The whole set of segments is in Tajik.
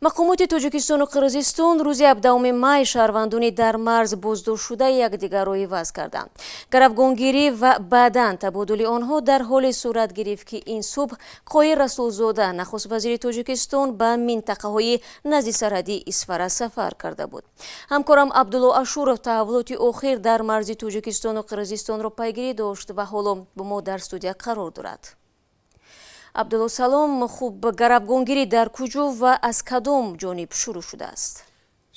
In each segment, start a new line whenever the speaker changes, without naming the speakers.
мақомоти Тоҷикистону Қирғизистон рӯзи 17 май шаҳрвандони дар марз боздоштшуда якдигарро иваз карданд. Гаравгонгирӣ ва баъдан табодули онҳо дар ҳоле сурат гирифт, ки ин субҳ Қоир Расулзода, нахуст вазири Тоҷикистон, ба минтақаҳои назди сарҳадии Исфара сафар карда буд. ҳамкорам Абдулло Ашуров таҳаввулоти охир дар марзи Тоҷикистону Қирғизистонро пайгирӣ дошт ва ҳоло бо мо дар студия қарор дорад. Абдулло, салом. Хуб, гаравгонгирӣ дар куҷо ва аз кадом ҷониб шурӯъ шудааст?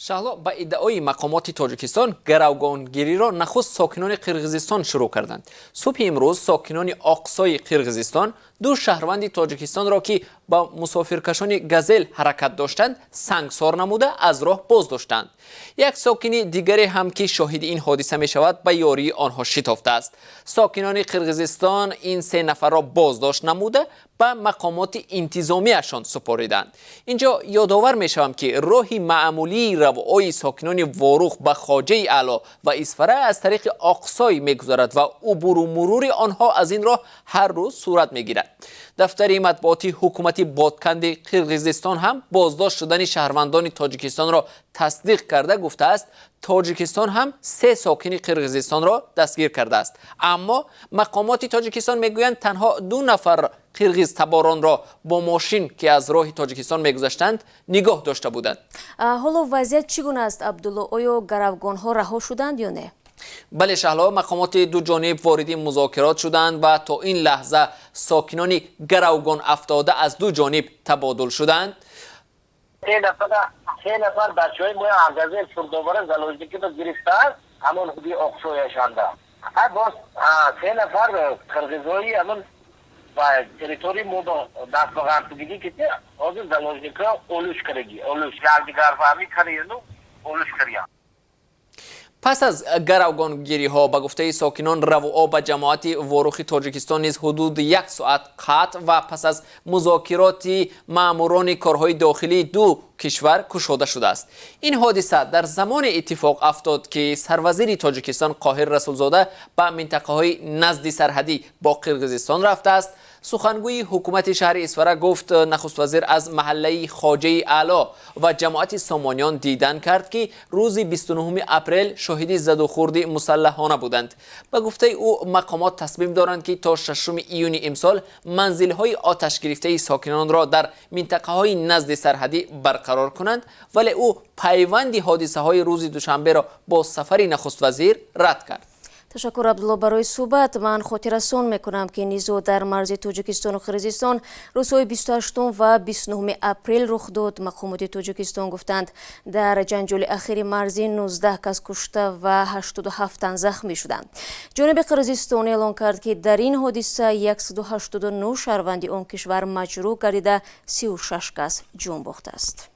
шаҳло, ба иддаои мақомоти Тоҷикистон гаравгонгириро нахуст сокинони Қирғизистон шурӯъ карданд. Субҳи имрӯз сокинони Оқсои Қирғизистон ду шаҳрванди Тоҷикистонро, ки ба мусофиркашони газел ҳаракат доштанд, сангсор намуда аз роҳ боздоштанд. як сокини дигаре ҳам, ки шоҳиди ин ҳодиса мешавад, ба ёрии онҳо шитофтааст. сокинони Қирғизистон ин се нафарро боздошт намуда ба мақомоти интизомияшон супориданд. инҷо ёдовар мешавам, ки роҳи маъмулии равои сокинони ворух ба хоҷаи аъло ва Исфара аз тариқи Оқсой мегузарад ва убуру мурури онҳо аз ин роҳ ҳар рӯз сурат мегирад. дафтари матбуоти ҳукумати бодканди Қирғизистон ҳам боздошт шудани шаҳрвандони Тоҷикистонро тасдиқ карда гуфтааст, Тоҷикистон ҳам се сокини Қирғизистонро дастгир кардааст. аммо мақомоти Тоҷикистон мегӯянд танҳо 2 нафар қирғиз таборонро бо мошин, ки аз роҳи Тоҷикистон мегузаштанд, нигоҳ дошта буданд.
ҳоло вазъият чӣ гуна аст, Абдулло? оё гаравгонҳо раҳо шуданд ё не?
бале шаҳло, мақомоти ду ҷониб вориди музокирот шуданд ва то ин лаҳза сокинони гаравгон афтода аз ду ҷониб табодул шуданд.
се нафар бачаҳои мои аргазел фурдовара заложникиро гирифтааст, ҳамон худи Оқсояшанда. боз се нафар қирғизҳои ҳамон ба территории мо даст ба ғарбдигӣ кити ҳозир заложникро олӯш караги олӯш якдигар фаҳмӣ карияну олӯш кария.
пас аз гаравгонгириҳо, ба гуфтаи сокинон, равоо ба ҷамоати ворухи Тоҷикистон низ ҳудуд 1 соат қатъ ва пас аз музокироти маъмурони корҳои дохилии ду кишвар кушода шудааст. ин ҳодиса дар замоне иттифоқ афтод, ки сарвазири Тоҷикистон Қоир Расулзода ба минтақаҳои назди сарҳадӣ бо Қирғизистон рафтааст. сухангӯи ҳукумати шаҳри Исфара гуфт, нахуст вазир аз маҳаллаи хоҷаи аъло ва ҷамоати сомониён дидан кард, ки рӯзи 29 апрел шоҳиди задухурди мусаллаҳона буданд. ба гуфтаи ӯ, мақомот тасмим доранд, ки то 6 июни имсол манзилҳои оташгирифтаи сокинонро дар минтақаҳои назди сарҳадӣ барқарор кунанд, вале ӯ пайванди ҳодисаҳои рӯзи душанберо бо сафари нахуст вазир рад кард.
ташаккур, Абдулло, барои суҳбат. ман хотиррасон мекунам, ки низоъ дар марзи Тоҷикистону Қирғизистон рӯзҳои 28 ва 29 апрел рух дод. мақомоти Тоҷикистон гуфтанд, дар ҷанҷоли ахири марзӣ 19 кас кушта ва 87 тан захмӣ шуданд. ҷониби Қирғизистон эълон кард, ки дар ин ҳодиса 189 шаҳрванди он кишвар маҷрӯҳ гардида 36 кас ҷон бохтааст.